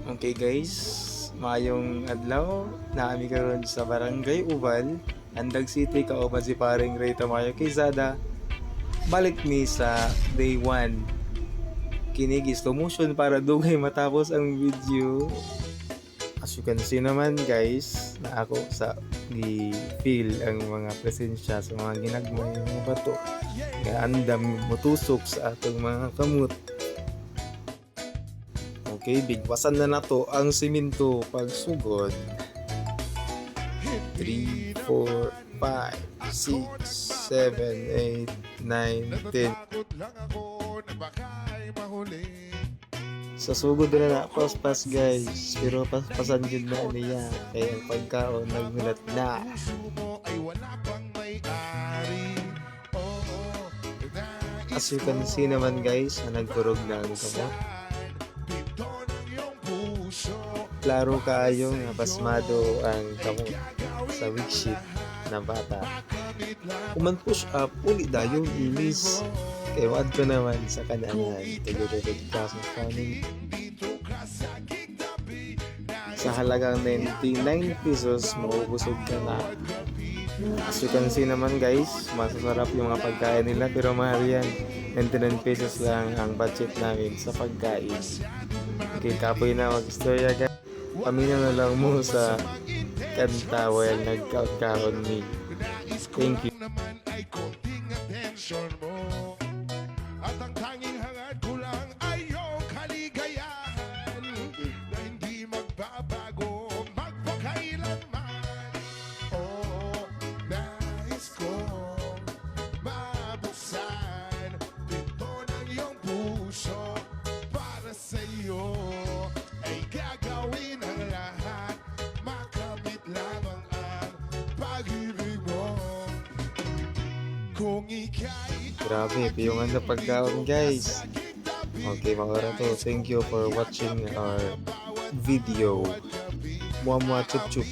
Okay guys, maayong adlaw. Naami karon sa Barangay Ubal, Andag City, kauban si paring Ray Tamayo Quezada. Balik mi sa day 1. Kinig slow motion para dugay matapos ang video. As you can see naman guys, na ako sa feel ang mga presensya sa mga ginagmay mga bato nga andam mutusok sa atong mga kamot. Okay, bigwasan na nato ang simento pagsugod. 3, 4, 5, 6, 7, 8, 9, 10. Sa sugod na paspas guys, pero paspasan yun na niya, kaya ang pagkaon nagmulat na. As you can see naman guys, nagkurog na ang kamot. Klaro kayo nga pasmado ang kamot sa weak sheet na bata. Kuman push up, uli dayon inis. Kaya wad ko naman sa kananan. Tagururod ka sa kanin. Sa halagang 99 pesos, maubusog ka na. As you can see naman guys, masasarap yung mga pagkain nila pero mahal yan. 99 pesos lang ang budget namin sa pagkain. Okay, kapoy na mag-istorya guys. Pamina na lang mo sa kanta while nagkaon me. Thank you. At ang tanging hangad ko lang ay iyong kaligayahan na hindi magbabago magpakailanman. Oh, nais kong mabuksan pinto ng iyong puso para sa iyo ay gagawin ang lahat makamit lamang ang pag-ibig mo kung ika'y Grabe, piyungan sa pagkaon guys. Okay, mga to. Thank you for watching our video. Mua mua chup chup.